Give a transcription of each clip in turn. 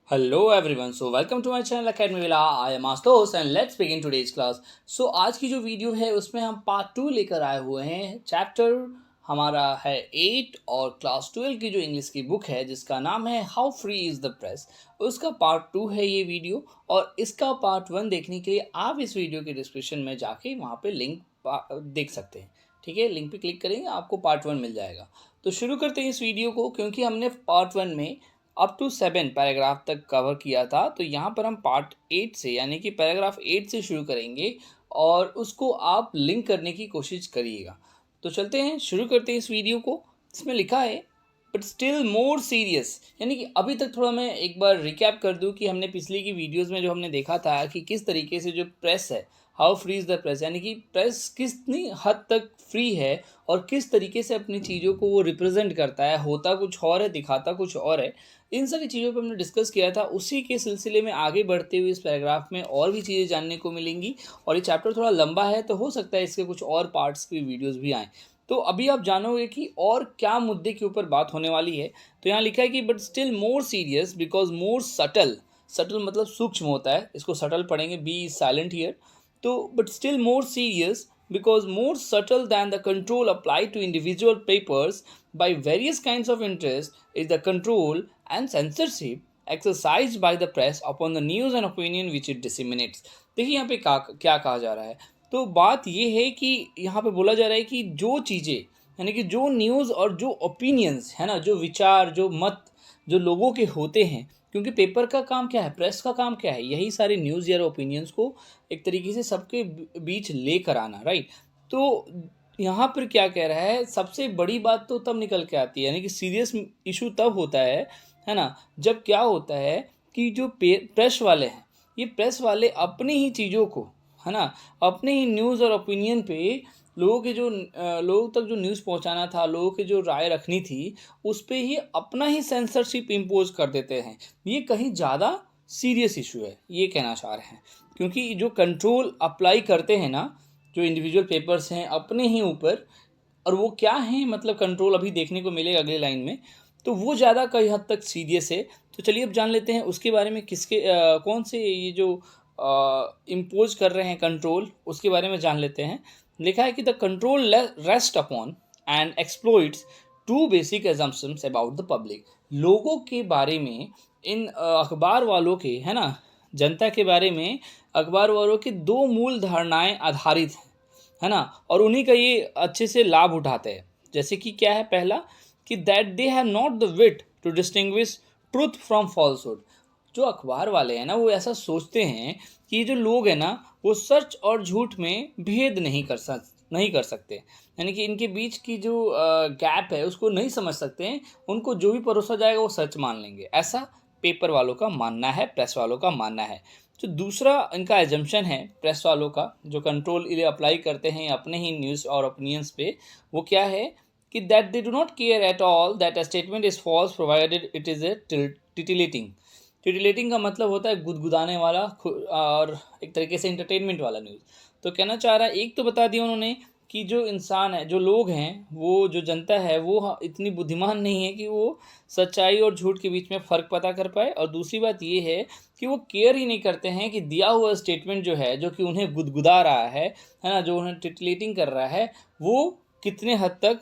Hello everyone, so welcome to my channel Academy Villa. I am Astos and let's begin today's class. So आज की जो video है उसमें हम part 2 लेकर आए हुए हैं. चैप्टर हमारा है 8 और क्लास 12 की जो इंग्लिश की बुक है जिसका नाम है how free is the press, उसका पार्ट 2 है ये वीडियो. और इसका पार्ट 1 देखने के लिए आप इस वीडियो के डिस्क्रिप्शन में जाके वहाँ पे लिंक देख सकते हैं. ठीक है, लिंक पे क्लिक करेंगे आपको पार्ट 1 मिल जाएगा. तो शुरू करते हैं इस वीडियो को, क्योंकि हमने पार्ट 1 में अप टू 7 पैराग्राफ तक कवर किया था. तो यहाँ पर हम पार्ट 8 से यानी कि पैराग्राफ 8 से शुरू करेंगे और उसको आप लिंक करने की कोशिश करिएगा. तो चलते हैं, शुरू करते हैं इस वीडियो को. इसमें लिखा है बट स्टिल मोर सीरियस, यानी कि अभी तक थोड़ा मैं एक बार रिकैप कर दूं कि हमने पिछली की वीडियोस में जो हमने देखा था कि किस तरीके से जो प्रेस है, how free is the press, यानी कि प्रेस कितनी हद तक फ्री है और किस तरीके से अपनी चीज़ों को वो रिप्रेजेंट करता है. होता कुछ और है, दिखाता कुछ और है. इन सारी चीज़ों पर हमने डिस्कस किया था. उसी के सिलसिले में आगे बढ़ते हुए इस पैराग्राफ में और भी चीज़ें जानने को मिलेंगी. और ये चैप्टर थोड़ा लंबा है तो हो सकता है इसके कुछ और पार्ट्स की वीडियोस भी आएँ. तो अभी आप जानोगे कि और क्या मुद्दे के ऊपर बात होने वाली है. तो यहाँ लिखा है कि but still more serious because more subtle. Subtle मतलब सूक्ष्म होता है, इसको सटल पढ़ेंगे, बी इज साइलेंट हियर. तो but still more serious because more subtle than the control applied to individual papers by various kinds of interest is the control and censorship exercised by the press upon the news and opinion which it disseminates. देखिए यहाँ पे क्या कहा जा रहा है. तो बात ये है कि यहाँ पे बोला जा रहा है कि जो चीज़ें, यानी कि जो न्यूज़ और जो ओपिनियंस है ना, जो विचार, जो मत जो लोगों के होते हैं, क्योंकि पेपर का काम क्या है, प्रेस का काम क्या है, यही सारे न्यूज़ या ओपिनियंस को एक तरीके से सबके बीच लेकर आना, राइट. तो यहाँ पर क्या कह रहा है, सबसे बड़ी बात तो तब निकल के आती है, यानी कि सीरियस इशू तब होता है ना, जब क्या होता है कि जो प्रेस वाले हैं, ये प्रेस वाले अपनी ही चीज़ों को, है ना, अपने ही न्यूज़ और ओपिनियन पे लोगों तक जो न्यूज़ पहुंचाना था, लोगों की जो राय रखनी थी, उस पे ही अपना ही सेंसरशिप इम्पोज कर देते हैं. ये कहीं ज़्यादा सीरियस इशू है, ये कहना चाह रहे हैं. क्योंकि जो कंट्रोल अप्लाई करते हैं ना, जो इंडिविजुअल पेपर्स हैं अपने ही ऊपर, और वो क्या है, मतलब कंट्रोल अभी देखने को मिलेगा अगले लाइन में, तो वो ज़्यादा कई हद तक सीरियस है. तो चलिए अब जान लेते हैं उसके बारे में, कौन से ये जो इम्पोज कर रहे हैं कंट्रोल, उसके बारे में जान लेते हैं. लिखा है कि the control rest upon and exploits two basic assumptions about the public. लोगों के बारे में, इन अखबार वालों के, है ना, जनता के बारे में अखबार वालों की दो मूल धारणाएं आधारित हैं, है ना, और उन्हीं का ये अच्छे से लाभ उठाते हैं. जैसे कि क्या है, पहला कि that they have not the wit to distinguish truth from falsehood. जो अखबार वाले हैं ना, वो ऐसा सोचते हैं कि जो लोग हैं ना, वो सच और झूठ में भेद नहीं कर सकते, यानी कि इनके बीच की जो गैप है उसको नहीं समझ सकते हैं. उनको जो भी परोसा जाएगा वो सच मान लेंगे, ऐसा पेपर वालों का मानना है, प्रेस वालों का मानना है. जो दूसरा इनका एजम्पशन है प्रेस वालों का, जो कंट्रोल ये अप्लाई करते हैं अपने ही न्यूज़ और ओपिनियंस पे, वो क्या है कि that they do not care at all that a statement is false provided it is a titillating. Titillating का मतलब होता है गुदगुदाने वाला और एक तरीके से इंटरटेनमेंट वाला न्यूज़. तो कहना चाह रहा है, एक तो बता दिया उन्होंने कि जो इंसान है, जो लोग हैं, वो जो जनता है, वो इतनी बुद्धिमान नहीं है कि वो सच्चाई और झूठ के बीच में फ़र्क पता कर पाए. और दूसरी बात ये है कि वो केयर ही नहीं करते हैं कि दिया हुआ स्टेटमेंट जो है, जो कि उन्हें गुदगुदा रहा है ना, जो उन्हें टिटिलेटिंग कर रहा है, वो कितने हद तक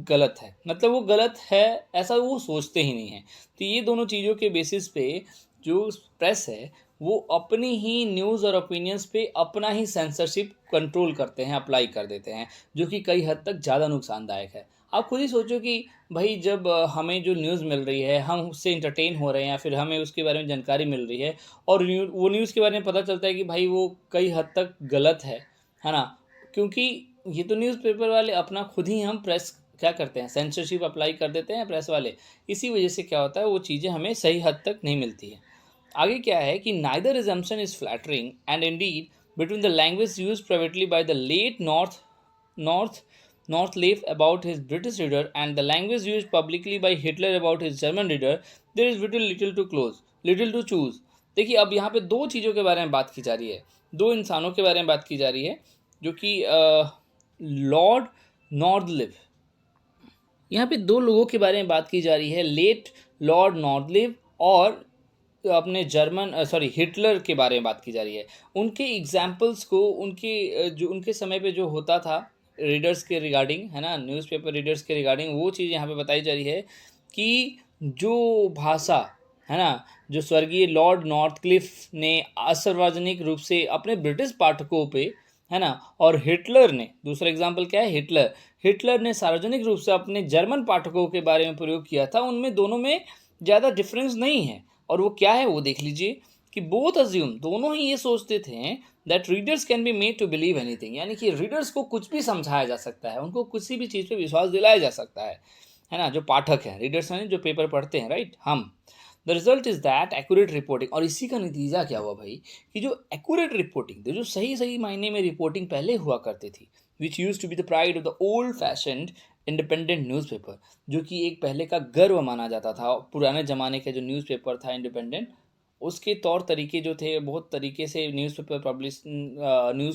गलत है, मतलब वो गलत है ऐसा वो सोचते ही नहीं है. तो ये दोनों चीज़ों के बेसिस पे जो प्रेस है वो अपनी ही न्यूज़ और ओपिनियंस पे अपना ही सेंसरशिप कंट्रोल करते हैं, अप्लाई कर देते हैं, जो कि कई हद तक ज़्यादा नुकसानदायक है. आप खुद ही सोचो कि भाई जब हमें जो न्यूज़ मिल रही है, हम उससे इंटरटेन हो रहे हैं या फिर हमें उसके बारे में जानकारी मिल रही है, और वो न्यूज़ के बारे में पता चलता है कि भाई वो कई हद तक गलत है ना. क्योंकि ये तो न्यूज़पेपर वाले अपना खुद ही, हम प्रेस क्या करते हैं, सेंसरशिप अप्लाई कर देते हैं प्रेस वाले. इसी वजह से क्या होता है, वो चीज़ें हमें सही हद तक नहीं मिलती है. आगे क्या है कि neither assumption is flattering and indeed between the language use privately by the late north Northleaf about his British reader and the language used publicly by Hitler about his German reader, there is little to choose. देखिए अब यहाँ पे दो चीज़ों के बारे में बात की जा रही है, दो इंसानों के बारे में बात की जा रही है, जो कि लॉर्ड नॉर्थलिफ, यहाँ पे दो लोगों के बारे में बात की जा रही है, लेट लॉर्ड नॉर्थलिफ और अपने हिटलर के बारे में बात की जा रही है। उनके एग्जाम्पल्स को जो उनके समय पे जो होता था रीडर्स के रिगार्डिंग, है ना, न्यूज़पेपर रीडर्स के रिगार्डिंग, वो चीज़ यहाँ पे बताई जा रही है कि जो भाषा, है ना, जो स्वर्गीय लॉर्ड नॉर्थक्लिफ ने असार्वजनिक रूप से अपने ब्रिटिश पाठकों पे, है ना, और हिटलर ने, दूसरा एग्जाम्पल क्या है, हिटलर ने सार्वजनिक रूप से अपने जर्मन पाठकों के बारे में प्रयोग किया था, उनमें दोनों में ज़्यादा डिफरेंस नहीं है। और वो क्या है वो देख लीजिए कि बोथ अज्यूम, दोनों ही ये सोचते थे that readers can be made to believe anything, यानी कि रीडर्स को कुछ भी समझाया जा सकता है, उनको किसी भी चीज़ पे विश्वास दिलाया जा सकता है ना, जो पाठक हैं, रीडर्स यानी जो पेपर पढ़ते हैं, राइट, हम। The result is that accurate reporting, और इसी का नतीजा क्या हुआ भाई, कि जो एक्यूरेट रिपोर्टिंग, जो सही सही मायने में रिपोर्टिंग पहले हुआ करती थी, which use to be the pride of the old fashioned independent newspaper, जो कि एक पहले का गर्व माना जाता था, पुराने ज़माने का जो न्यूज़पेपर था इंडिपेंडेंट, उसके तौर तरीके जो थे, बहुत तरीके से न्यूज़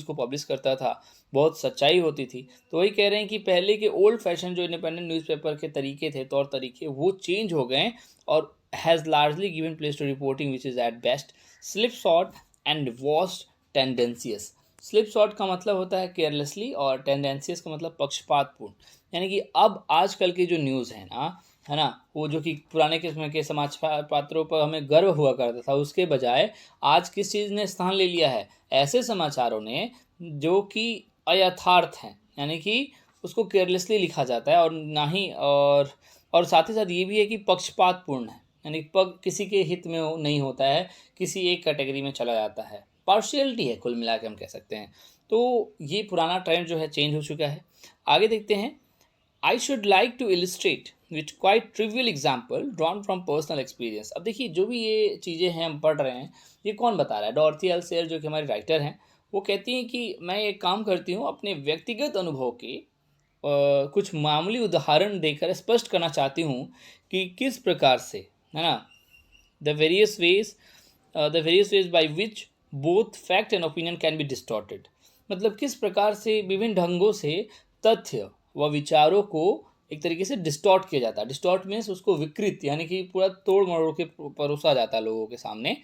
को पब्लिश करता था, बहुत सच्चाई होती थी। तो वही कह रहे हैं कि पहले के ओल्ड फैशन जो इंडिपेंडेंट न्यूज़पेपर के तरीके थे, तौर तरीके, वो चेंज हो गए और has largely given place to reporting which is at best slipshod and worst tendentious. Slipshod का मतलब होता है केयरलेसली, और टेंडेंसियस का मतलब पक्षपातपूर्ण, यानी कि अब आजकल की जो न्यूज़ है ना, है ना, वो जो कि पुराने किस्म के समाचार पात्रों पर हमें गर्व हुआ करता था, उसके बजाय आज किस चीज़ ने स्थान ले लिया है, ऐसे समाचारों ने जो कि अयथार्थ हैं, यानी कि उसको केयरलेसली लिखा जाता है, और ना ही और साथ ही साथ ये भी है कि पक्षपातपूर्ण है, यानी किसी के हित में नहीं होता है, किसी एक कैटेगरी में चला जाता है, पार्शियलिटी है, कुल मिला के हम कह सकते हैं। तो ये पुराना ट्रेंड जो है चेंज हो चुका है। आगे देखते हैं। I should like to illustrate with quite trivial example drawn from personal experience। अब देखिए, जो भी ये चीज़ें हैं हम पढ़ रहे हैं, ये कौन बता रहा है, डॉर्थी एल्सेयर जो कि हमारी राइटर हैं, वो कहती हैं कि मैं एक काम करती हूँ, अपने व्यक्तिगत अनुभव के कुछ मामूली उदाहरण देकर स्पष्ट करना चाहती हूँ कि किस प्रकार से, है ना, the various ways by which both fact and opinion can be distorted, मतलब किस प्रकार से विभिन्न ढंगों से तथ्य व विचारों को एक तरीके से डिस्टॉर्ट किया जाता है। डिस्टॉर्ट मीन्स उसको विकृत, यानी कि पूरा तोड़ मरोड़ के परोसा जाता है लोगों के सामने।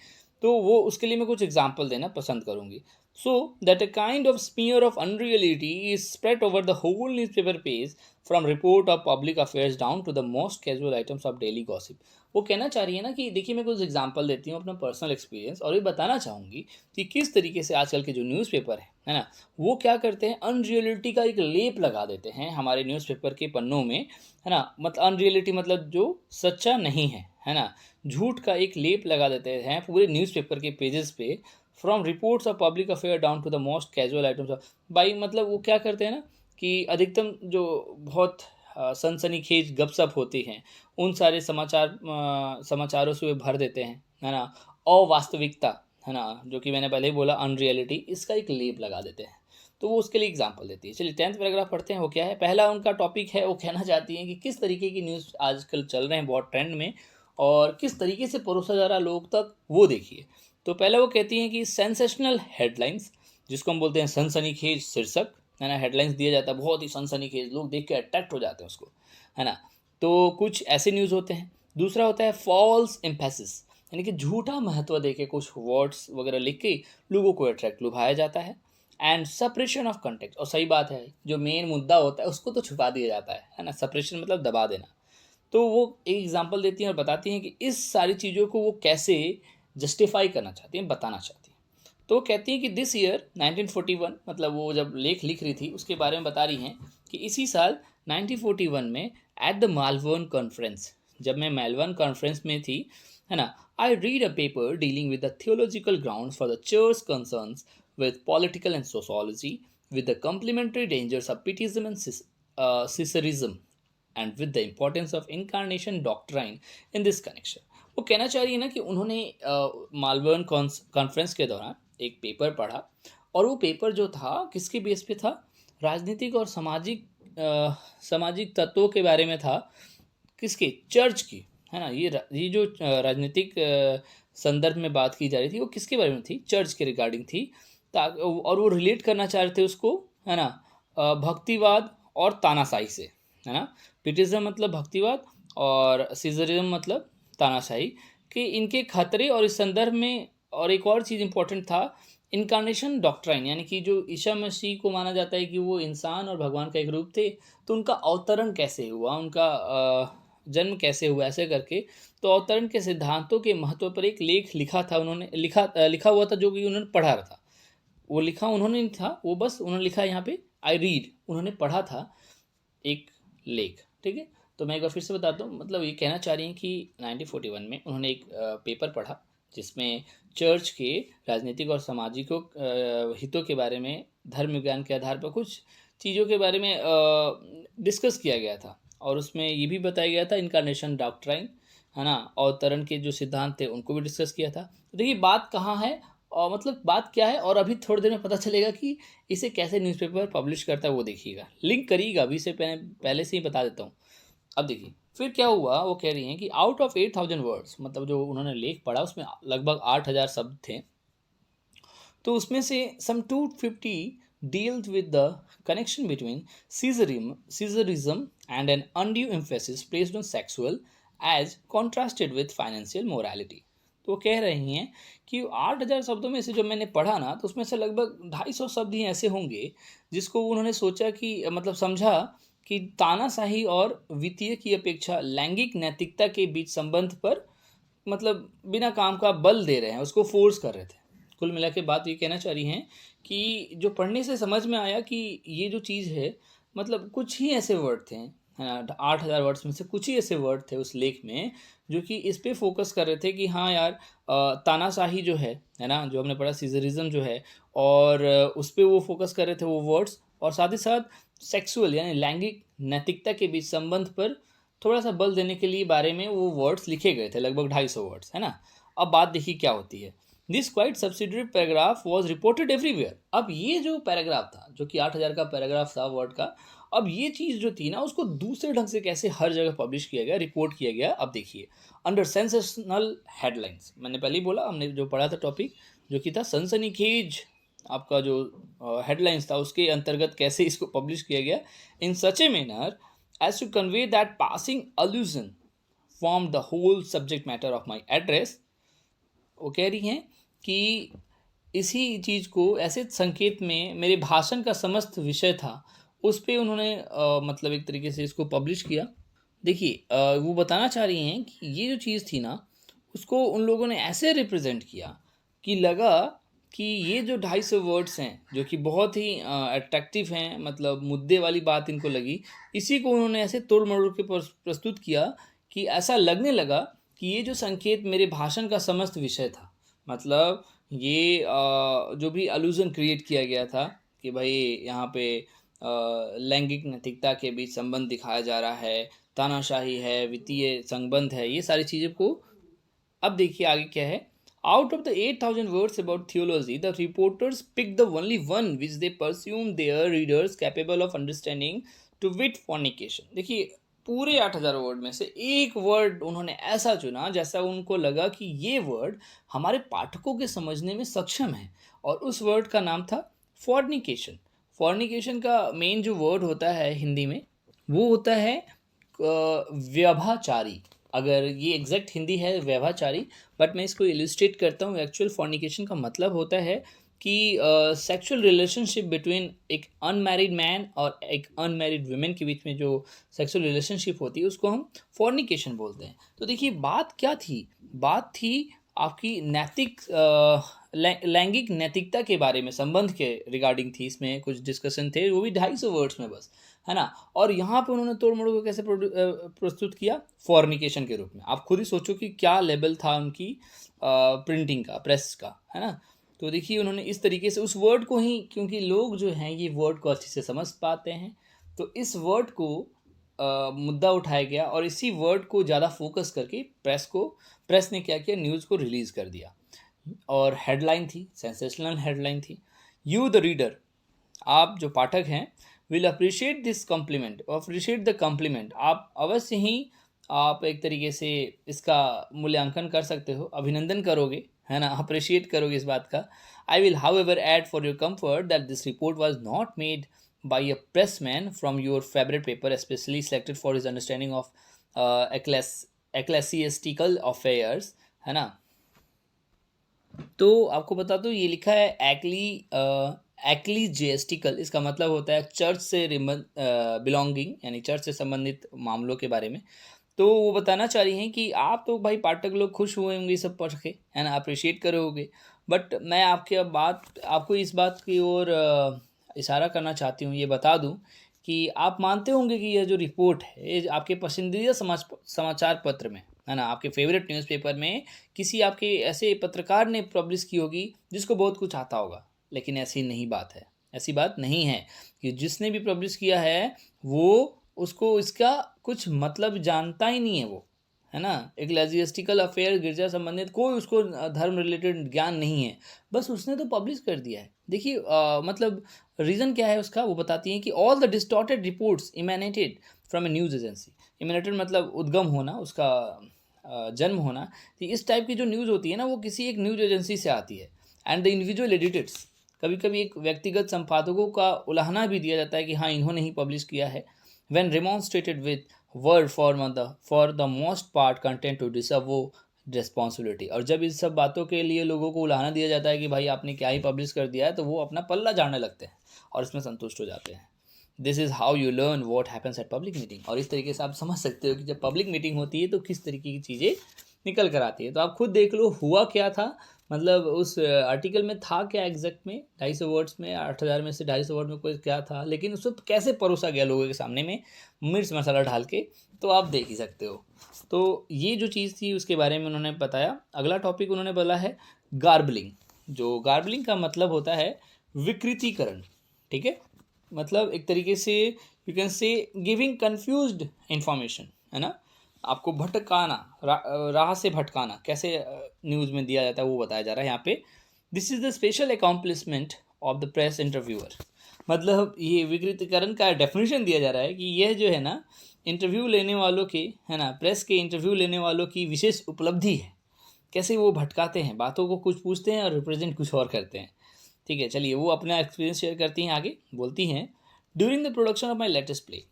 तो वो उसके लिए मैं कुछ एग्जाम्पल देना पसंद करूंगी। So that a kind of smear of unreality is spread over the whole newspaper page from report of public affairs down to the most casual items of daily gossip. वो कहना चाह रही है ना कि देखिए, मैं कुछ एग्जाम्पल देती हूँ अपना पर्सनल एक्सपीरियंस, और ये बताना चाहूँगी कि किस तरीके से आजकल के जो न्यूज़पेपर है ना, वो क्या करते हैं, अनरियलिटी का एक लेप लगा देते हैं हमारे न्यूज़पेपर के पन्नों में, है ना, मतलब अनरियलिटी मतलब जो सच्चा नहीं है ना, झूठ का एक लेप लगा देते हैं पूरे न्यूज़पेपर के पेजेस पे, from reports of public affair down to the most casual items of by, मतलब वो क्या करते हैं ना कि अधिकतम जो बहुत सनसनीखेज गपशप होती हैं, उन सारे समाचारों से वे भर देते हैं, है ना, अवास्तविकता, है ना, जो कि मैंने पहले ही बोला अनरियलिटी, इसका एक लेप लगा देते हैं। तो वो उसके लिए एग्जाम्पल देती है। चलिए 10th पैराग्राफ पढ़ते हैं। वो क्या है, पहला उनका टॉपिक है, वो कहना चाहती हैं कि किस तरीके की न्यूज़ आजकल चल रहे हैं बहुत ट्रेंड में, और किस तरीके से परोसा जा रहा है लोग तक, वो देखिए। तो पहला वो कहती हैं कि सेंसेशनल हेडलाइंस, जिसको हम बोलते हैं सनसनीखेज शीर्षक, है ना, हेडलाइंस दिया जाता है बहुत ही सनसनीखेज, लोग देख के अट्रैक्ट हो जाते हैं उसको, है ना। तो कुछ ऐसे न्यूज़ होते हैं। दूसरा होता है फॉल्स एम्फेसिस, यानी कि झूठा महत्व देके कुछ वर्ड्स वगैरह लिख के लोगों को अट्रैक्ट लुभाया जाता है। एंड सप्रेशन ऑफ कंटेक्ट, और सही बात है, जो मेन मुद्दा होता है उसको तो छुपा दिया जाता है ना, सप्रेशन मतलब दबा देना। तो वो एक एग्जांपल देती हैं और बताती हैं कि इस सारी चीज़ों को वो कैसे जस्टिफाई करना चाहती हैं, बताना चाहती हैं। तो वो कहती हैं कि दिस ईयर 1941, मतलब वो जब लेख लिख रही थी उसके बारे में बता रही हैं कि इसी साल 1941 में एट द मालवर्न कॉन्फ्रेंस, जब मैं मेलबर्न कॉन्फ्रेंस में थी, है ना, I read a paper dealing with the theological grounds for the church concerns with political and sociology, with the complementary dangers of Pietism and Caesarism, and with the importance of incarnation doctrine in this connection। वो कहना चाह रही है ना कि उन्होंने Melbourne conference के दौरान एक पेपर पढ़ा, और वो पेपर जो था किसके बेस पे था, राजनीतिक और सामाजिक तत्वों के बारे में था, किसके, चर्च की, है ना। ये जो राजनीतिक संदर्भ में बात की जा रही थी, वो किसके बारे में थी, चर्च के रिगार्डिंग थी। और वो रिलेट करना चाह रहे थे उसको, है ना, भक्तिवाद और तानाशाही से, है ना। पिटिज्म मतलब भक्तिवाद और सीजरिज्म मतलब तानाशाही, कि इनके खतरे और इस संदर्भ में और एक और चीज़ इंपॉर्टेंट था, इनकारनेशन डॉक्ट्राइन, यानी कि जो ईसा मसीह को माना जाता है कि वो इंसान और भगवान का एक रूप थे, तो उनका अवतरण कैसे हुआ, उनका जन्म कैसे हुआ, ऐसे करके। तो अवतरण के सिद्धांतों के महत्व पर एक लेख लिखा था उन्होंने, लिखा हुआ था, जो कि उन्होंने पढ़ा था। वो लिखा उन्होंने नहीं था, वो बस उन्होंने लिखा यहाँ पे आई रीड, उन्होंने पढ़ा था एक लेख, ठीक है। तो मैं एक बार फिर से बताता हूँ, मतलब ये कहना चाह रही हैं कि 1941 में उन्होंने एक पेपर पढ़ा जिसमें चर्च के राजनीतिक और सामाजिक हितों के बारे में धर्म विज्ञान के आधार पर कुछ चीज़ों के बारे में डिस्कस किया गया था, और उसमें ये भी बताया गया था इनकारनेशन डॉक्ट्राइन, है ना, अवतरण के जो सिद्धांत थे उनको भी डिस्कस किया था। तो देखिए बात कहाँ है, और मतलब बात क्या है, और अभी थोड़ी देर में पता चलेगा कि इसे कैसे न्यूज़पेपर पब्लिश करता है, वो देखिएगा, लिंक करिएगा, अभी से पहले से ही बता देता हूँ। अब देखिए फिर क्या हुआ, वो कह रही हैं कि आउट ऑफ 8,000 वर्ड्स, मतलब जो उन्होंने लेख पढ़ा उसमें लगभग 8,000 शब्द थे, तो उसमें से सम 250 dealt with the connection between Caesarism and an undue emphasis placed on sexual as contrasted with financial morality। तो वो कह रही हैं कि 8,000 शब्दों में से जो मैंने पढ़ा ना, तो उसमें से लगभग 250 शब्द ही ऐसे होंगे जिसको उन्होंने सोचा कि मतलब समझा कि तानाशाही और वित्तीय की अपेक्षा लैंगिक नैतिकता के बीच संबंध पर मतलब बिना काम का बल दे रहे हैं, उसको फोर्स कर रहे थे। कुल मिला के बात ये कहना चाह रही हैं कि जो पढ़ने से समझ में आया कि ये जो चीज़ है, मतलब कुछ ही ऐसे वर्ड थे, है ना, 8,000 वर्ड्स में से कुछ ही ऐसे वर्ड थे उस लेख में जो कि इस पे फोकस कर रहे थे कि हाँ यार, तानाशाही जो है ना, जो हमने पढ़ा सीजरिज्म जो है, और उस पे वो फोकस कर रहे थे वो वर्ड्स, और साथ ही साथ सेक्सुअल यानी लैंगिक नैतिकता के बीच संबंध पर थोड़ा सा बल देने के लिए बारे में वो वर्ड्स लिखे गए थे, लगभग 250 वर्ड्स, है ना। अब बात देखिए क्या होती है, this quite subsidiary paragraph was reported everywhere. अब ये जो पैराग्राफ था, जो कि 8,000 का पैराग्राफ था वर्ड का, अब ये चीज़ जो थी ना, उसको दूसरे ढंग से कैसे हर जगह पब्लिश किया गया, रिपोर्ट किया गया। अब देखिए, अंडर सेंसेशनल हेडलाइंस, मैंने पहले ही बोला, हमने जो पढ़ा था टॉपिक जो कि था सनसनीखेज, आपका जो हेडलाइंस था उसके अंतर्गत कैसे इसको पब्लिश किया गया, in such a manner as to convey that passing allusion formed the whole subject matter of my address। वो कह रही हैं कि इसी चीज़ को ऐसे संकेत में मेरे भाषण का समस्त विषय था, उस पे उन्होंने मतलब एक तरीके से इसको पब्लिश किया। देखिए वो बताना चाह रही हैं कि ये जो चीज़ थी ना, उसको उन लोगों ने ऐसे रिप्रेजेंट किया कि लगा कि ये जो 250 वर्ड्स हैं जो कि बहुत ही अट्रैक्टिव हैं, मतलब मुद्दे वाली बात इनको लगी, इसी को उन्होंने ऐसे तोड़ मरोड़ के प्रस्तुत किया कि ऐसा लगने लगा कि ये जो संकेत मेरे भाषण का समस्त विषय था। मतलब ये जो भी अलूजन क्रिएट किया गया था कि भाई यहाँ पे लैंगिक नैतिकता के बीच संबंध दिखाया जा रहा है, तानाशाही है, वित्तीय संबंध है, ये सारी चीज़ों को। अब देखिए आगे क्या है, out of the 8,000 words about theology, the reporters picked the only one which they presumed their readers capable of understanding, to wit fornication। देखिए पूरे 8,000 वर्ड में से एक वर्ड उन्होंने ऐसा चुना जैसा उनको लगा कि ये वर्ड हमारे पाठकों के समझने में सक्षम है, और उस वर्ड का नाम था फॉर्निकेशन। फॉर्निकेशन का मेन जो वर्ड होता है हिंदी में, वो होता है व्यभाचारी। अगर ये एग्जैक्ट हिंदी है व्यभाचारी, बट मैं इसको इलिस्ट्रेट करता हूँ। एक्चुअल फॉर्निकेशन का मतलब होता है कि सेक्सुअल रिलेशनशिप बिटवीन एक अनमैरिड मैन और एक अनमैरिड वुमेन के बीच में जो सेक्सुअल रिलेशनशिप होती है उसको हम फॉर्निकेशन बोलते हैं। तो देखिए बात क्या थी, बात थी आपकी नैतिक लैंगिक नैतिकता के बारे में, संबंध के रिगार्डिंग थी, इसमें कुछ डिस्कशन थे, वो भी 250 वर्ड्स में बस, है ना। और यहाँ पे उन्होंने तोड़ मोड़ को कैसे प्रस्तुत किया, फॉर्निकेशन के रूप में। आप खुद ही सोचो कि क्या लेवल था उनकी प्रिंटिंग का, प्रेस का, है ना। तो देखिए उन्होंने इस तरीके से उस वर्ड को ही, क्योंकि लोग जो हैं ये वर्ड को अच्छे से समझ पाते हैं, तो इस वर्ड को मुद्दा उठाया गया, और इसी वर्ड को ज़्यादा फोकस करके प्रेस ने क्या किया, न्यूज़ को रिलीज़ कर दिया। और हेडलाइन थी, सेंसेशनल हेडलाइन थी, यू द रीडर, आप जो पाठक हैं, will appreciate this compliment, appreciate the compliment, आप अवश्य ही आप एक तरीके से इसका मूल्यांकन कर सकते हो, अभिनंदन करोगे, है ना, अप्रिशिएट करोगे इस बात का। I will however add for your comfort that this report was not made by a pressman from your favorite paper especially selected for his understanding of ecclesiastical affairs, है ना। तो आपको बता दूँ ये लिखा है एक्लीजियस्टिकल, इसका मतलब होता है चर्च से बिलोंगिंग, यानी चर्च से संबंधित मामलों के बारे में। तो वो बताना चाह रही हैं कि आप तो भाई पाठक लोग खुश हुए होंगे ये सब पढ़ के, है ना, अप्रिशिएट करे होंगे, बट मैं आपको इस बात की ओर इशारा करना चाहती हूँ, ये बता दूँ कि आप मानते होंगे कि यह जो रिपोर्ट है ये आपके पसंदीदा समाचार पत्र में, है ना, आपके फेवरेट न्यूज़पेपर में किसी आपके ऐसे पत्रकार ने पब्लिश की होगी जिसको बहुत कुछ आता होगा, लेकिन ऐसी नहीं बात है। ऐसी बात नहीं है कि जिसने भी पब्लिश किया है वो उसको इसका कुछ मतलब जानता ही नहीं है वो, है ना। एक्लेसियास्टिकल अफेयर, गिरजा संबंधित कोई उसको धर्म रिलेटेड ज्ञान नहीं है, बस उसने तो पब्लिश कर दिया है। देखिए मतलब रीज़न क्या है उसका, वो बताती हैं कि all the distorted reports emanated from a news agency. Emanated मतलब उद्गम होना, उसका जन्म होना। तो इस टाइप की जो न्यूज़ होती है ना वो किसी एक न्यूज़ एजेंसी से आती है। एंड द इंडिविजुअल एडिटर्स, कभी कभी एक व्यक्तिगत संपादकों का उलाहना भी दिया जाता है कि हाँ इन्होंने ही पब्लिश किया है। when remonstrated with word for the most part content to deserve वो रिस्पॉन्सिबिलिटी, और जब इस सब बातों के लिए लोगों को उलाहना दिया जाता है कि भाई आपने क्या ही पब्लिश कर दिया है, तो वो अपना पल्ला झाड़ने लगते हैं और इसमें संतुष्ट हो जाते हैं। This is how you learn what happens at public meeting. और इस तरीके से आप समझ सकते हो कि जब पब्लिक मीटिंग होती है तो किस तरीके की चीज़ें निकल कर आती है। तो आप खुद देख लो हुआ क्या था, मतलब उस आर्टिकल में था क्या एग्जैक्ट में, 250 वर्ड्स में, 8000 में से 250 वर्ड में कोई क्या था, लेकिन उसको कैसे परोसा गया लोगों के सामने में मिर्च मसाला ढाल के, तो आप देख ही सकते हो। तो ये जो चीज़ थी उसके बारे में उन्होंने बताया। अगला टॉपिक उन्होंने बोला है गार्बलिंग। जो गार्बलिंग का मतलब होता है विकृतीकरण, ठीक है, मतलब एक तरीके से you can say giving confused information, है ना, आपको भटकाना, राह से भटकाना, कैसे न्यूज़ में दिया जाता है वो बताया जा रहा है यहाँ पे। This is the special accomplishment of the press interviewer. मतलब ये विकृतीकरण का डेफिनेशन दिया जा रहा है कि यह जो है ना इंटरव्यू लेने वालों के, है ना, प्रेस के इंटरव्यू लेने वालों की विशेष उपलब्धि है। कैसे वो भटकाते हैं, बातों को कुछ पूछते हैं और रिप्रेजेंट कुछ और करते हैं। ठीक है, चलिए वो अपना एक्सपीरियंस शेयर करती हैं। आगे बोलती हैं, during the production of my latest play,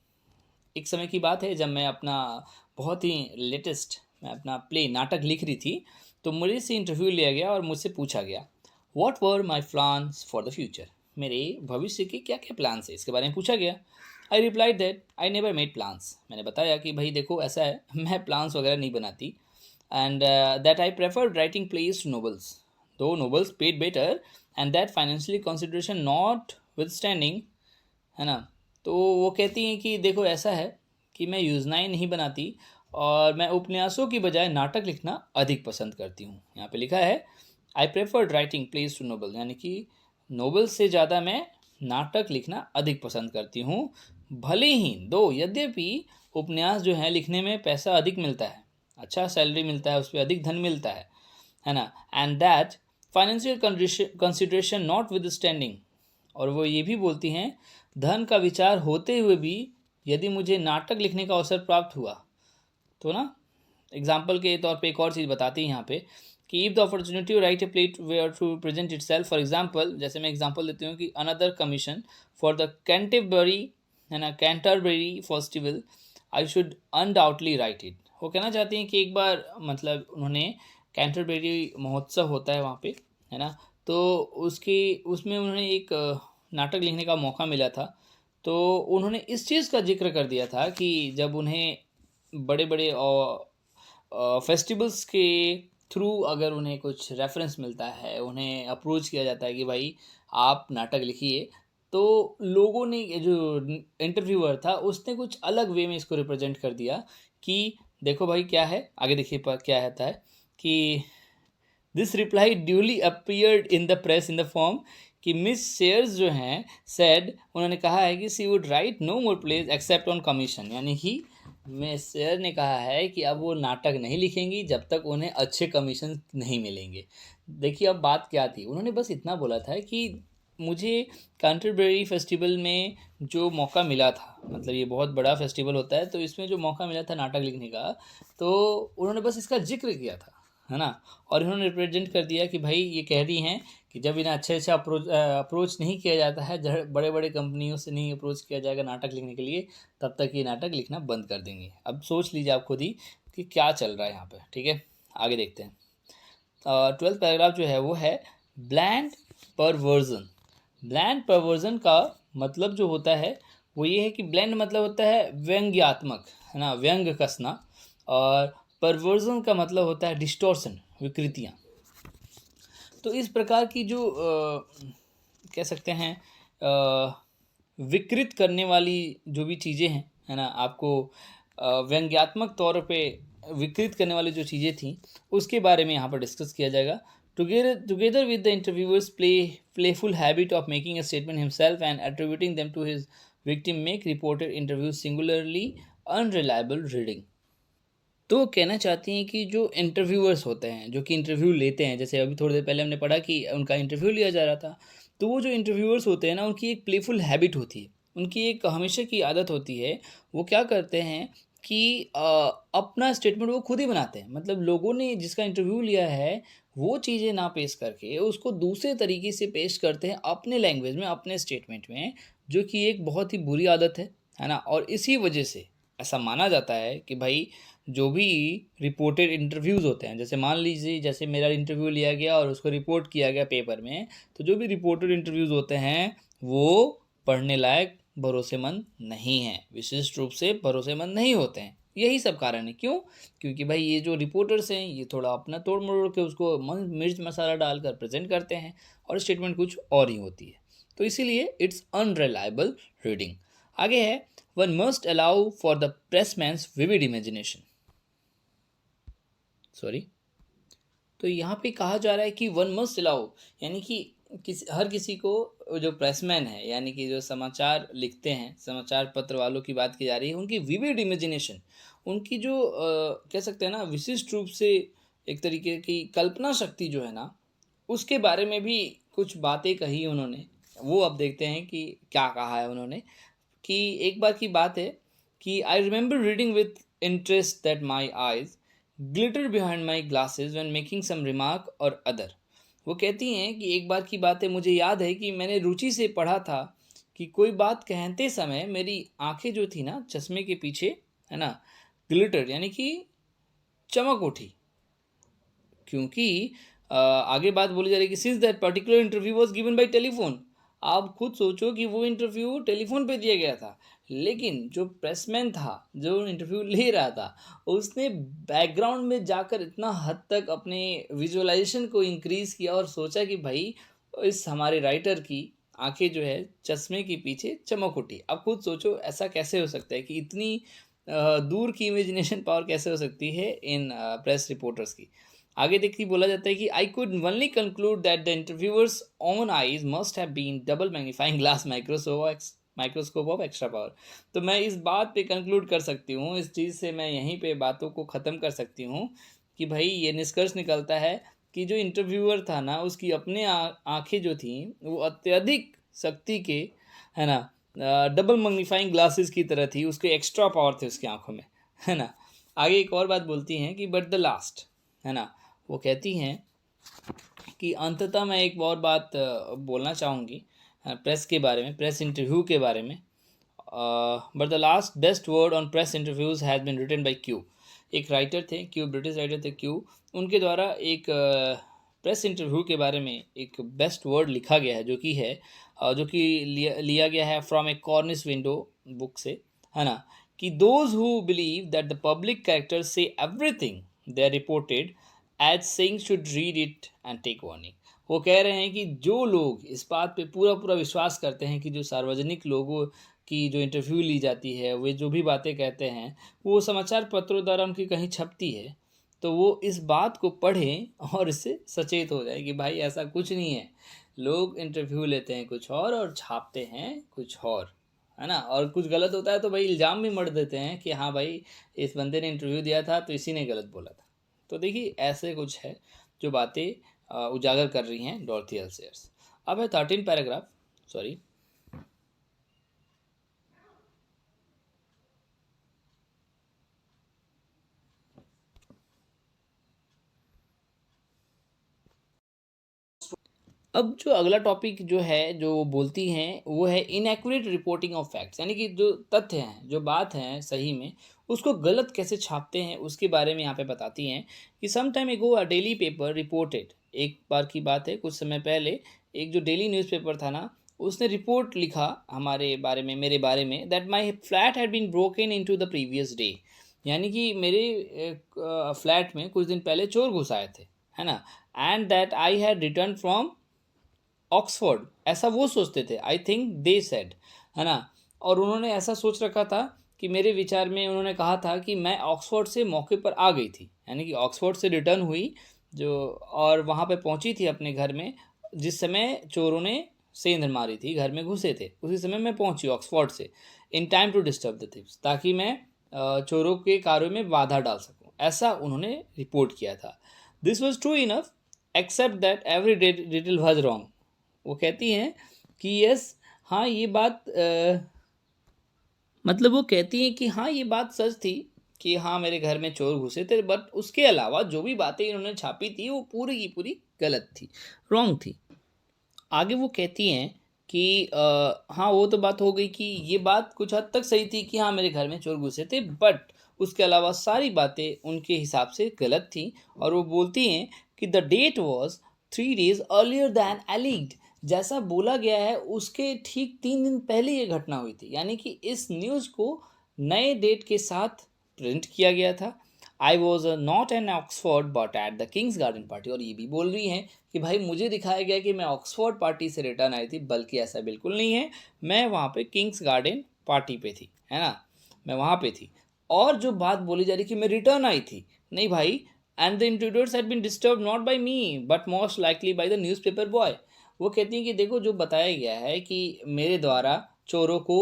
एक समय की बात है जब मैं अपना बहुत ही लेटेस्ट मैं अपना प्ले नाटक लिख रही थी, तो मुझे से इंटरव्यू लिया गया और मुझसे पूछा गया what were my plans for the future, मेरे भविष्य के क्या क्या प्लान्स है इसके बारे में पूछा गया। I replied that I never made plans, मैंने बताया कि भाई देखो ऐसा है मैं प्लान्स वगैरह नहीं बनाती, and that I preferred writing plays to novels, though novels paid better, and that financially consideration notwithstanding, है ना। तो वो कहती हैं कि देखो ऐसा है कि मैं योजनाएं नहीं बनाती और मैं उपन्यासों की बजाय नाटक लिखना अधिक पसंद करती हूँ। यहाँ पे लिखा है I preferred writing place to noble, यानी कि नोबल से ज़्यादा मैं नाटक लिखना अधिक पसंद करती हूँ। भले ही दो यद्यपि उपन्यास जो है लिखने में पैसा अधिक मिलता है, अच्छा सैलरी मिलता है, उस पर अधिक धन मिलता है ना, and that financial consideration not with standing, और वो ये भी बोलती हैं धन का विचार होते हुए भी यदि मुझे नाटक लिखने का अवसर प्राप्त हुआ तो ना, एग्जाम्पल के तौर पे एक और चीज़ बताती है यहाँ पे कि if the opportunity right a plate where to present itself, for example जैसे मैं एग्जाम्पल देती हूँ कि another commission for the Canterbury, है ना, Canterbury festival, I should undoubtedly write it. वो कहना चाहती हैं कि एक बार मतलब उन्होंने कैंटरबरी महोत्सव होता है वहाँ पे, है ना, तो उसमें उन्होंने एक नाटक लिखने का मौका मिला था। तो उन्होंने इस चीज़ का जिक्र कर दिया था कि जब उन्हें बड़े बड़े फेस्टिवल्स के थ्रू अगर उन्हें कुछ रेफरेंस मिलता है, उन्हें अप्रोच किया जाता है कि भाई आप नाटक लिखिए, तो लोगों ने, जो इंटरव्यूअर था उसने कुछ अलग वे में इसको रिप्रेजेंट कर दिया कि देखो भाई क्या है, आगे देखिए पर क्या होता है कि this reply duly appeared in the press in the form कि मिस शेयर्स जो हैं सेड, उन्होंने कहा है कि she would write no more plays except on commission, यानी कि मिस शेयर ने कहा है कि अब वो नाटक नहीं लिखेंगी जब तक उन्हें अच्छे कमीशन नहीं मिलेंगे। देखिए अब बात क्या थी, उन्होंने बस इतना बोला था कि मुझे कैंटरबरी फेस्टिवल में जो मौका मिला था, मतलब ये बहुत बड़ा फेस्टिवल होता है, तो इसमें जो मौका मिला था नाटक लिखने का, तो उन्होंने बस इसका जिक्र किया था, है ना, और इन्होंने रिप्रेजेंट कर दिया कि भाई ये कह रही हैं कि जब इन्हें अच्छे से अप्रोच नहीं किया जाता है, बड़े बड़े कंपनियों से नहीं अप्रोच किया जाएगा नाटक लिखने के लिए, तब तक ये नाटक लिखना बंद कर देंगे। अब सोच लीजिए आप खुद ही कि क्या चल रहा है यहाँ पे। ठीक है, आगे देखते हैं। ट्वेल्थ पैराग्राफ जो है वो है ब्लैंड परवर्जन। ब्लैंड परवर्जन का मतलब जो होता है वो ये है कि ब्लैंड मतलब होता है व्यंग्यात्मक, है ना, व्यंग कसना। और परवर्जन का मतलब होता है डिस्टॉर्शन, विकृतियाँ। तो इस प्रकार की जो कह सकते हैं विकृत करने वाली जो भी चीज़ें हैं, है ना, आपको व्यंग्यात्मक तौर पे विकृत करने वाली जो चीज़ें थी उसके बारे में यहाँ पर डिस्कस किया जाएगा। Together with the interviewer's playful habit of making a statement himself and attributing them to his victim make reported interview singularly unreliable reading. तो वो कहना चाहती हैं कि जो इंटरव्यूअर्स होते हैं, जो कि इंटरव्यू लेते हैं, जैसे अभी थोड़ी देर पहले हमने पढ़ा कि उनका इंटरव्यू लिया जा रहा था, तो वो जो इंटरव्यूअर्स होते हैं ना, उनकी एक प्लेफुल हैबिट होती है, उनकी एक हमेशा की आदत होती है। वो क्या करते हैं कि अपना स्टेटमेंट वो खुद ही बनाते हैं। मतलब लोगों ने जिसका इंटरव्यू लिया है वो चीज़ें ना पेश करके उसको दूसरे तरीके से पेश करते हैं अपने लैंग्वेज में, अपने स्टेटमेंट में, जो कि एक बहुत ही बुरी आदत है ना। और इसी वजह से ऐसा माना जाता है कि भाई जो भी रिपोर्टेड इंटरव्यूज़ होते हैं, जैसे मान लीजिए जैसे मेरा इंटरव्यू लिया गया और उसको रिपोर्ट किया गया पेपर में, तो जो भी रिपोर्टेड इंटरव्यूज़ होते हैं वो पढ़ने लायक, भरोसेमंद नहीं हैं, विशिष्ट रूप से भरोसेमंद नहीं होते हैं। यही सब कारण है। क्यों? क्योंकि भाई ये जो रिपोर्टर्स हैं ये थोड़ा अपना तोड़ मरोड़ के उसको मिर्च मसाला डालकर प्रेजेंट करते हैं और स्टेटमेंट कुछ और ही होती है। तो इसीलिए इट्स अनरिलायबल रीडिंग। आगे है, one must allow for the pressman's vivid imagination. Sorry, तो यहाँ पे कहा जा रहा है कि वन मस्ट अलाउ, यानी कि हर किसी को, जो प्रेसमैन है यानी कि जो समाचार लिखते हैं, समाचार पत्र वालों की बात की जा रही है, उनकी विविड इमेजिनेशन, उनकी जो कह सकते हैं ना विशिष्ट रूप से एक तरीके की कल्पना शक्ति जो है ना, उसके बारे में भी कुछ बातें कही उन्होंने। वो अब देखते हैं कि क्या कहा है उन्होंने। कि एक बार की बात है कि I remember reading with interest that my eyes glitter behind my glasses when making some remark or other. वो कहती हैं कि एक बार की बात है, मुझे याद है कि मैंने रुचि से पढ़ा था कि कोई बात कहते समय मेरी आंखें जो थी ना चश्मे के पीछे, है ना, ग्लिटर यानी कि चमक उठी। क्योंकि आगे बात बोली जा रही है कि since that particular interview was given by telephone. आप खुद सोचो कि वो इंटरव्यू टेलीफोन पे दिया गया था, लेकिन जो प्रेसमैन था जो इंटरव्यू ले रहा था उसने बैकग्राउंड में जाकर इतना हद तक अपने विजुअलाइजेशन को इंक्रीज किया और सोचा कि भाई इस हमारे राइटर की आंखें जो है चश्मे के पीछे चमक उठी। अब खुद सोचो ऐसा कैसे हो सकता है कि इतनी दूर की इमेजिनेशन पावर कैसे हो सकती है इन प्रेस रिपोर्टर्स की। आगे देखिए बोला जाता है कि I could only conclude that the interviewers own eyes must have been double magnifying glass microscope of extra power. तो मैं इस बात पे कंक्लूड कर सकती हूँ, इस चीज़ से मैं यहीं पे बातों को ख़त्म कर सकती हूँ कि भाई ये निष्कर्ष निकलता है कि जो इंटरव्यूअर था ना उसकी अपने आंखें जो थी वो अत्यधिक शक्ति के, है ना, डबल मैग्नीफाइंग ग्लासेस की तरह थी, उसके एक्स्ट्रा पावर थे उसकी आंखों में, है ना। आगे एक और बात बोलती हैं कि बट द लास्ट, है ना, वो कहती हैं कि अंततः मैं एक और बात बोलना चाहूँगी प्रेस के बारे में, प्रेस इंटरव्यू के बारे में। But the last best word on press interviews has been written by Q. एक राइटर थे क्यू, ब्रिटिश राइटर थे क्यू, उनके द्वारा एक प्रेस इंटरव्यू के बारे में एक बेस्ट वर्ड लिखा गया है, जो कि है जो कि लिया गया है from a Cornish window book से, है ना, कि those who believe that the public character says everything they are reported as saying should read it and take warning. वो कह रहे हैं कि जो लोग इस बात पे पूरा पूरा विश्वास करते हैं कि जो सार्वजनिक लोगों की जो इंटरव्यू ली जाती है, वे जो भी बातें कहते हैं वो समाचार पत्रों द्वारा उनकी कहीं छपती है, तो वो इस बात को पढ़ें और इससे सचेत हो जाए कि भाई ऐसा कुछ नहीं है। लोग इंटरव्यू लेते हैं कुछ और छापते हैं कुछ और, है ना। और कुछ गलत होता है तो भाई इल्ज़ाम भी मढ़ देते हैं कि हाँ भाई इस बंदे ने इंटरव्यू दिया था तो इसी ने गलत बोला था। तो देखिए ऐसे कुछ है जो बातें उजागर कर रही हैं डॉर्थी एल्सेयर्स। अब है 13 पैराग्राफ, सॉरी, अब जो अगला टॉपिक जो है, जो वो बोलती हैं, वो है इनएक्यूरेट रिपोर्टिंग ऑफ फैक्ट्स, यानी कि जो तथ्य हैं, जो बात हैं सही में, उसको गलत कैसे छापते हैं, उसके बारे में यहाँ पे बताती हैं कि सम टाइम एगो अ डेली पेपर रिपोर्टेड, एक बार की बात है, कुछ समय पहले एक जो डेली न्यूज़पेपर था ना, उसने रिपोर्ट लिखा हमारे बारे में, मेरे बारे में, that my flat had been broken into the previous day, यानी कि मेरे फ्लैट में कुछ दिन पहले चोर घुस आए थे, है ना, and that I had return from Oxford, ऐसा वो सोचते थे, आई थिंक दे सेड, है ना, और उन्होंने ऐसा सोच रखा था कि मेरे विचार में उन्होंने कहा था कि मैं ऑक्सफोर्ड से मौके पर आ गई थी, यानी कि ऑक्सफोर्ड से रिटर्न हुई जो, और वहाँ पे पहुँची थी अपने घर में जिस समय चोरों ने सेंध मारी थी, घर में घुसे थे, उसी समय मैं पहुँची ऑक्सफोर्ड से, in time to disturb the thieves, ताकि मैं चोरों के कार्यों में बाधा डाल सकूं, ऐसा उन्होंने रिपोर्ट किया था। This was true enough except that every detail was wrong. वो कहती हैं कि यस, हाँ ये बात मतलब वो कहती हैं कि हाँ ये बात सच थी कि हाँ मेरे घर में चोर घुसे थे, बट उसके अलावा जो भी बातें इन्होंने छापी थी वो पूरी की पूरी गलत थी, रॉन्ग थी। आगे वो कहती हैं कि हाँ वो तो बात हो गई कि ये बात कुछ हद तक सही थी कि हाँ मेरे घर में चोर घुसे थे, बट उसके अलावा सारी बातें उनके हिसाब से गलत थी। और वो बोलती हैं कि the date was 3 days earlier than alleged, जैसा बोला गया है उसके ठीक 3 दिन पहले ये घटना हुई थी, यानी कि इस न्यूज़ को नए डेट के साथ प्रिंट किया गया था। I was not an Oxford but at the Kings garden party, और ये भी बोल रही हैं कि भाई मुझे दिखाया गया कि मैं ऑक्सफोर्ड पार्टी से रिटर्न आई थी, बल्कि ऐसा बिल्कुल नहीं है, मैं वहाँ पे किंग्स गार्डन पार्टी पे थी, है ना, मैं वहाँ पे थी। और जो बात बोली जा रही कि मैं रिटर्न आई थी, नहीं भाई, and the intruders had been disturb not by me but most likely by the newspaper boy. वो कहती हैं कि देखो जो बताया गया है कि मेरे द्वारा चोरों को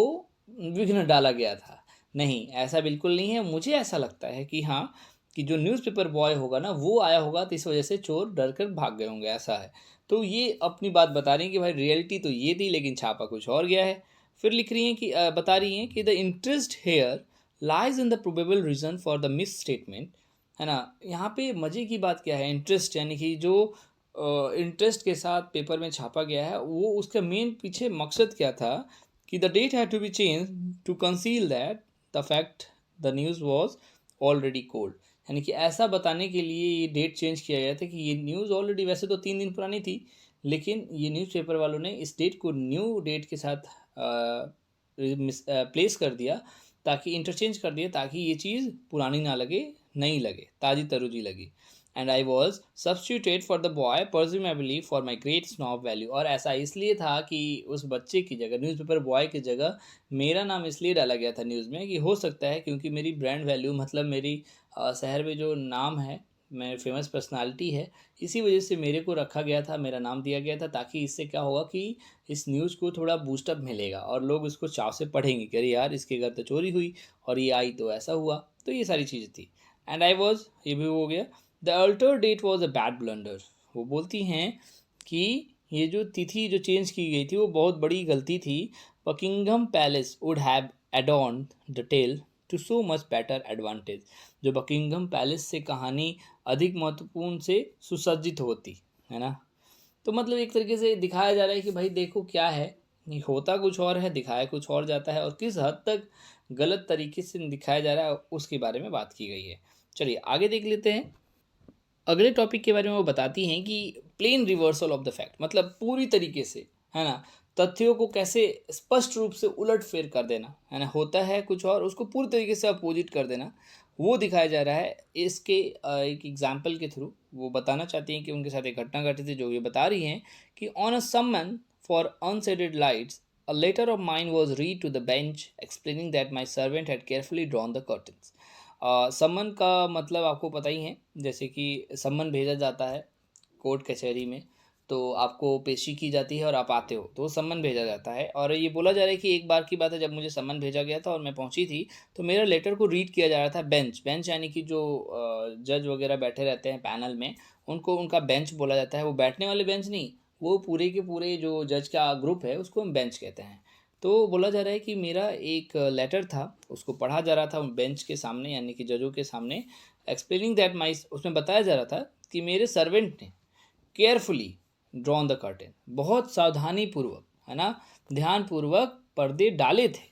विघ्न डाला गया था, नहीं ऐसा बिल्कुल नहीं है, मुझे ऐसा लगता है कि हाँ, कि जो न्यूज़पेपर बॉय होगा ना वो आया होगा, तो इस वजह से चोर डर कर भाग गए होंगे, ऐसा है। तो ये अपनी बात बता रही हैं कि भाई रियलिटी तो ये थी लेकिन छापा कुछ और गया है। फिर लिख रही हैं कि बता रही हैं कि the interest here lies in the probable reason for the misstatement, है ना। यहाँ पे मज़े की बात क्या है, इंटरेस्ट यानी कि जो इंटरेस्ट के साथ पेपर में छापा गया है, वो उसका मेन पीछे मकसद क्या था कि the date had to be change to conceal that the fact the news was already cold, यानी कि ऐसा बताने के लिए ये डेट चेंज किया गया था कि ये न्यूज़ ऑलरेडी वैसे तो 3 दिन पुरानी थी, लेकिन ये न्यूज़पेपर वालों ने इस डेट को न्यू डेट के साथ प्लेस कर दिया, ताकि इंटरचेंज कर दिया, ताकि ये चीज़ पुरानी ना लगे, नई लगे, ताज़ी तरोजी लगी। And I was substituted for the boy presumably for my great snob value, और ऐसा इसलिए था कि उस बच्चे की जगह, न्यूज़पेपर बॉय की जगह मेरा नाम इसलिए डाला गया था न्यूज़ में कि हो सकता है क्योंकि मेरी ब्रांड वैल्यू, मतलब मेरी शहर में जो नाम है, मैं फेमस पर्सनालिटी है, इसी वजह से मेरे को रखा गया था, मेरा नाम दिया गया था, ताकि इससे क्या होगा कि इस न्यूज़ को थोड़ा बूस्टअप मिलेगा और लोग इसको चाव से पढ़ेंगे कि अरे यार इसके घर तो चोरी हुई और ये आई तो ऐसा हुआ, तो ये सारी चीज़ें थी। एंड आई वॉज, ये भी हो गया, the alter date was a bad blunder. वो बोलती हैं कि ये जो तिथि जो चेंज की गई थी वो बहुत बड़ी गलती थी। Buckingham Palace would have adorn the tale to so much better advantage, जो बकिंगम पैलेस से कहानी अधिक महत्वपूर्ण से सुसज्जित होती, है ना। तो मतलब एक तरीके से दिखाया जा रहा है कि भाई देखो क्या है, ये होता कुछ और है, दिखाया कुछ और जाता है, और किस हद तक गलत तरीके से दिखाया जा रहा है उसके बारे में बात की गई है। चलिए आगे देख लेते हैं। अगले टॉपिक के बारे में वो बताती हैं कि plain reversal of the fact, मतलब पूरी तरीके से, है ना, तथ्यों को कैसे स्पष्ट रूप से उलट फेर कर देना, है ना, होता है कुछ और उसको पूरी तरीके से अपोजिट कर देना, वो दिखाया जा रहा है इसके एक एग्जाम्पल के थ्रू। वो बताना चाहती हैं कि उनके साथ एक घटना घटी थी, जो ये बता रही हैं कि on a summon for unshaded lights a letter of mine was read to the bench explaining that my servant had carefully drawn the curtains. Summon का मतलब आपको पता ही है, जैसे कि सम्मन भेजा जाता है कोर्ट कचहरी में, तो आपको पेशी की जाती है और आप आते हो तो सम्मन भेजा जाता है। और ये बोला जा रहा है कि एक बार की बात है जब मुझे सम्मन भेजा गया था और मैं पहुंची थी, तो मेरा लेटर को रीड किया जा रहा था बेंच, बेंच यानी कि जो जज वगैरह बैठे रहते हैं पैनल में, उनको उनका बेंच बोला जाता है। वो बैठने वाले बेंच नहीं, वो पूरे के पूरे जो जज का ग्रुप है उसको हम बेंच कहते हैं। तो बोला जा रहा है कि मेरा एक लेटर था, उसको पढ़ा जा रहा था बेंच के सामने, यानी कि जजों के सामने, एक्सप्लेनिंग दैट माई, उसमें बताया जा रहा था कि मेरे सर्वेंट ने केयरफुली, ड्रॉन द कर्टेन, बहुत सावधानी पूर्वक, है ना, ध्यान पूर्वक पर्दे डाले थे,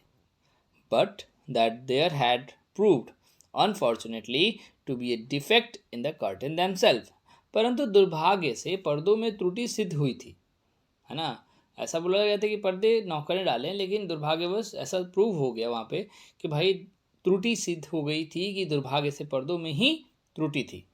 but that there had proved unfortunately to be a defect in the curtain themselves, परंतु दुर्भाग्य से पर्दों में त्रुटि सिद्ध हुई थी, है ना। ऐसा बोला गया था कि पर्दे नौकर ने डाले, लेकिन दुर्भाग्यवश ऐसा प्रूव हो गया वहाँ पे कि भाई त्रुटि सिद्ध हो गई थी, कि दुर्भाग्य से पर्दों में ही त्रुटि थी।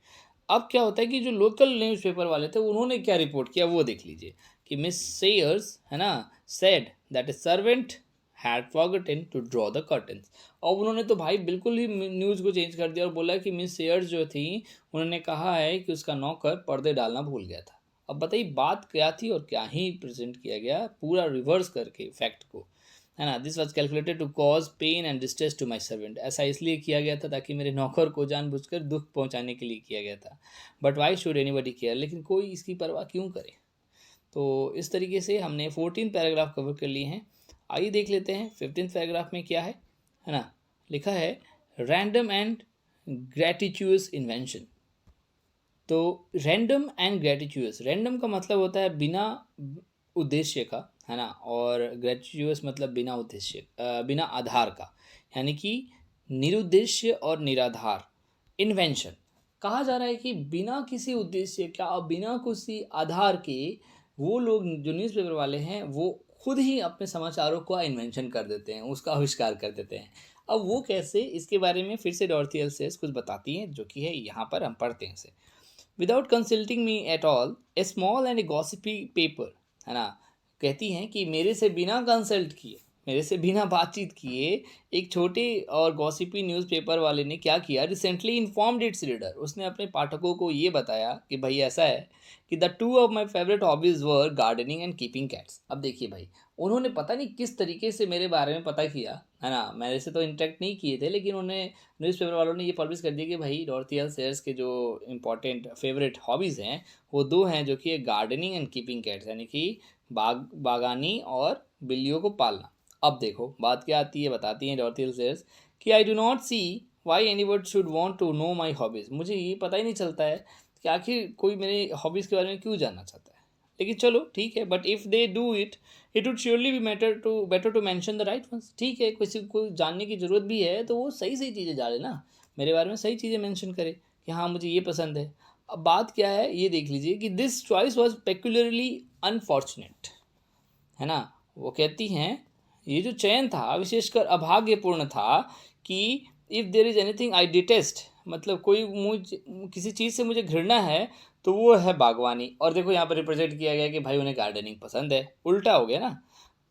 अब क्या होता है कि जो लोकल न्यूज़पेपर वाले थे उन्होंने क्या रिपोर्ट किया वो देख लीजिए कि मिस सेयर्स, है ना, said that a servant had forgotten to draw the curtains. और उन्होंने तो भाई बिल्कुल ही न्यूज़ को चेंज कर दिया और बोला कि मिस सेयर्स जो थी उन्होंने कहा है कि उसका नौकर पर्दे डालना भूल गया था। अब बताइए बात क्या थी और क्या ही प्रेजेंट किया गया, पूरा रिवर्स करके फैक्ट को, है ना। This was calculated to cause pain and distress to my servant, ऐसा इसलिए किया गया था ताकि मेरे नौकर को जानबूझकर दुख पहुंचाने के लिए किया गया था। But why should anybody care, लेकिन कोई इसकी परवाह क्यों करे। तो इस तरीके से हमने 14 पैराग्राफ कवर कर लिए हैं। आइए देख लेते हैं 15 पैराग्राफ में क्या है ना। लिखा है रैंडम एंड ग्रेटिट्यूअस इन्वेंशन। तो रैंडम एंड ग्रेटिट्यूअस, रैंडम का मतलब होता है बिना उद्देश्य का, है ना, और ग्रेटिट्यूअस मतलब बिना उद्देश्य, बिना आधार का, यानी कि निरुद्देश्य और निराधार। इन्वेंशन कहा जा रहा है कि बिना किसी उद्देश्य का और बिना किसी आधार के वो लोग जो न्यूज़पेपर वाले हैं वो खुद ही अपने समाचारों का इन्वेंशन कर देते हैं, उसका आविष्कार कर देते हैं। अब वो कैसे, इसके बारे में फिर से डॉर्थी एल सेस कुछ बताती हैं, जो कि है यहाँ पर हम पढ़ते हैं इसे। Without consulting me at all a small and a gossipy paper, है ना, कहती हैं कि मेरे से बिना कंसल्ट किए, मेरे से बिना बातचीत किए एक छोटे और गॉसिपी न्यूज़पेपर वाले ने क्या किया, रिसेंटली इन्फॉर्म्ड इट्स रीडर, उसने अपने पाठकों को ये बताया कि भाई ऐसा है कि the two of my favourite hobbies were gardening and keeping cats. अब देखिए भाई, उन्होंने पता नहीं किस तरीके से मेरे बारे में पता किया, है ना, मेरे से तो इंटरेक्ट नहीं किए थे, लेकिन उन्हें न्यूज़पेपर वालों ने ये पब्लिश कर दिया कि भाई डॉर्थी एल सेयर्स के जो इंपॉर्टेंट फेवरेट हॉबीज़ हैं वो दो हैं, जो कि गार्डनिंग एंड कीपिंग कैट्स, यानी कि बागानी और बिल्लियों को पालना। अब देखो बात क्या आती है, बताती हैं डॉर्थी एल सेयर्स कि I do not see why anybody should want to know my hobbies. मुझे ये पता ही नहीं चलता है कि आखिर कोई मेरे हॉबीज़ के बारे में क्यों जानना चाहता है, लेकिन चलो ठीक है, but if they do it it would surely be better to mention the right ones. ठीक है, किसी को जानने की ज़रूरत भी है तो वो सही सही चीज़ें डाले ना, मेरे बारे में सही चीज़ें मेंशन करे कि हाँ मुझे ये पसंद है। अब बात क्या है ये देख लीजिए कि दिस चॉइस वॉज पेक्युलरली अनफॉर्चुनेट, है ना। वो कहती हैं ये जो चयन था विशेषकर अभाग्यपूर्ण था कि if there is anything I detest, मतलब कोई किसी चीज़ से मुझे घृणा है तो वो है बागवानी। और देखो यहाँ पर रिप्रेजेंट किया गया कि भाई उन्हें गार्डनिंग पसंद है, उल्टा हो गया ना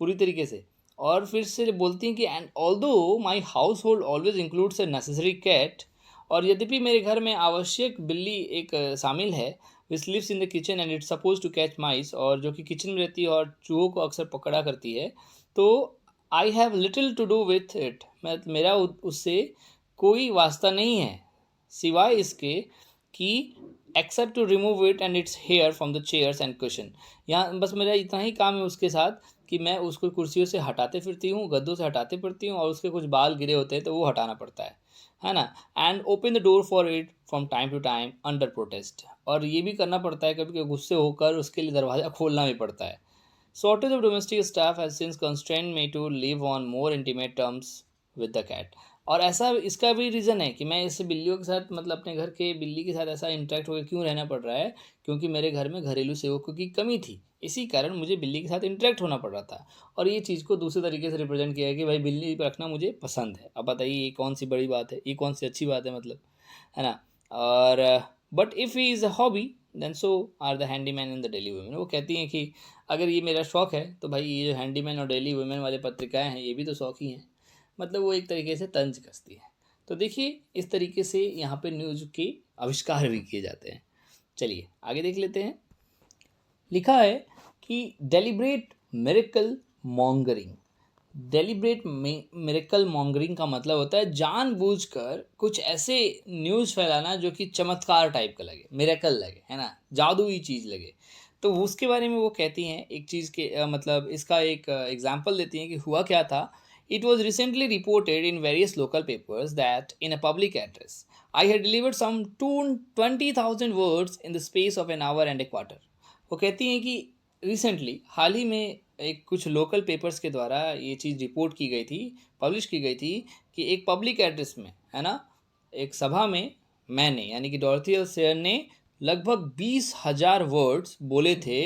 पूरी तरीके से। और फिर से बोलती हैं कि and although my household always includes a necessary cat, और यद्यपि मेरे घर में आवश्यक बिल्ली एक शामिल है, which lives in the kitchen and it's suppose to catch mice, और जो कि किचन में रहती है और चूहों को अक्सर पकड़ा करती है, तो I have little to do with it, मेरा उससे कोई वास्ता नहीं है सिवाय इसके कि except to remove it and its hair from the chairs and cushion. यहाँ बस मेरा इतना ही काम है उसके साथ कि मैं उसको कुर्सियों से हटाते फिरती हूँ, गद्दों से हटाते फिरती हूँ, और उसके कुछ बाल गिरे होते हैं तो वो हटाना पड़ता है ना। And open the door for it from time to time under protest, और ये भी करना पड़ता है कभी कभी गुस्से होकर उसके लिए दरवाज़ा खोलना भी पड़ता है। Shortage of domestic staff has since constrained me to live on more intimate terms with the cat। और ऐसा इसका भी रीज़न है कि मैं इस बिल्लियों के साथ, मतलब अपने घर के बिल्ली के साथ ऐसा इंटरेक्ट होकर क्यों रहना पड़ रहा है, क्योंकि मेरे घर में घरेलू सेवकों की कमी थी, इसी कारण मुझे बिल्ली के साथ इंटरेक्ट होना पड़ रहा था। और ये चीज़ को दूसरे तरीके से रिप्रेजेंट किया है कि भाई बिल्ली रखना मुझे पसंद है। अब बताइए ये कौन सी बड़ी बात है, ये कौन सी अच्छी बात है, मतलब, है ना। और but if he is a hobby then so are the handyman in the daily women. वो कहती हैं कि अगर ये मेरा शौक़ है तो भाई ये जो हैंडीमैन और डेली वुमेन वाले पत्रिकाएं हैं ये भी तो शौक़ ही हैं, मतलब वो एक तरीके से तंज कसती है। तो देखिए इस तरीके से यहाँ पे न्यूज़ के आविष्कार भी किए जाते हैं। चलिए आगे देख लेते हैं। लिखा है कि deliberate miracle mongering. Deliberate miracle mongering का मतलब होता है जानबूझकर कुछ ऐसे न्यूज़ फैलाना जो कि चमत्कार टाइप का लगे, मिरेकल लगे, है ना, जादुई चीज़ लगे। तो उसके बारे में वो कहती हैं एक चीज़ के मतलब इसका एक एग्जांपल देती हैं कि हुआ क्या था। It was recently reported in various local papers that in a public address I had delivered some 20,000 words in the space of an hour and a quarter. वो कहती हैं कि रिसेंटली हाल ही में एक कुछ लोकल पेपर्स के द्वारा ये चीज़ रिपोर्ट की गई थी, पब्लिश की गई थी कि एक पब्लिक एड्रेस में, है ना, एक सभा में मैंने यानी कि डॉरोथी एल सेयर ने लगभग 20,000 वर्ड्स बोले थे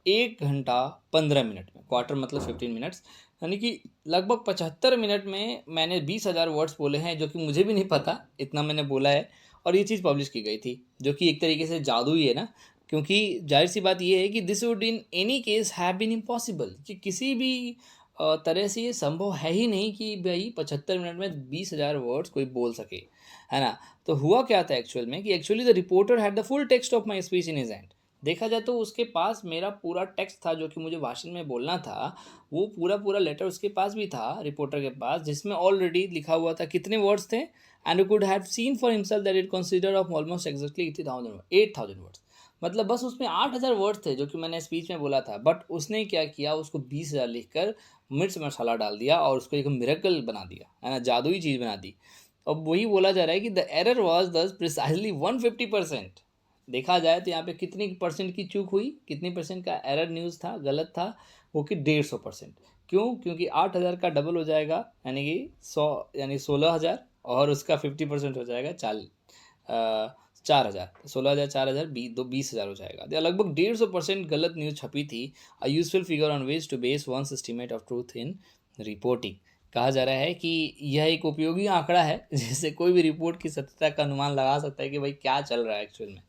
1 घंटा 15 मिनट में। क्वार्टर मतलब 15 मिनट्स, यानी कि लगभग 75 मिनट में मैंने 20,000 वर्ड्स बोले हैं, जो कि मुझे भी नहीं पता इतना मैंने बोला है। और ये चीज़ पब्लिश की गई थी, जो कि एक तरीके से जादू ही है ना, क्योंकि जाहिर सी बात ये है कि this would in any case have been impossible, कि किसी भी तरह से ये संभव है ही नहीं कि भाई 75 मिनट में 20,000 वर्ड्स कोई बोल सके, है ना। तो हुआ क्या था एक्चुअल में कि actually the reporter had the full text of my speech in his hand. देखा जाए तो उसके पास मेरा पूरा टेक्स्ट था जो कि मुझे भाषण में बोलना था, वो पूरा पूरा लेटर उसके पास भी था, रिपोर्टर के पास, जिसमें ऑलरेडी लिखा हुआ था कितने वर्ड्स थे, and you could have seen for himself that it consider of almost exactly 8,000 words. मतलब बस उसमें 8,000 वर्ड्स थे जो कि मैंने स्पीच में बोला था, बट उसने क्या किया, उसको 20,000 लिखकर मिर्च मसाला डाल दिया और उसको एक मिरेकल बना दिया, है ना, जादुई चीज़ बना दी। अब वही बोला जा रहा है कि द एरर वाज दस प्रिसाइजली 150%। देखा जाए तो यहाँ पे कितनी परसेंट की चूक हुई, कितनी परसेंट का एरर न्यूज़ था, गलत था, वो कि 150%। क्यों? क्योंकि 8,000 का डबल हो जाएगा, यानी कि 100 यानी 16,000, और उसका 50% हो जाएगा 4,000। 16,000 4,000 20,000 हो जाएगा। तो लगभग 150% गलत न्यूज़ छपी थी। A useful figure on ways to base one's estimate of truth in reporting. कहा जा रहा है कि यह एक उपयोगी आंकड़ा है जिससे कोई भी रिपोर्ट की सत्यता का अनुमान लगा सकता है कि भाई क्या चल रहा है एक्चुअल में।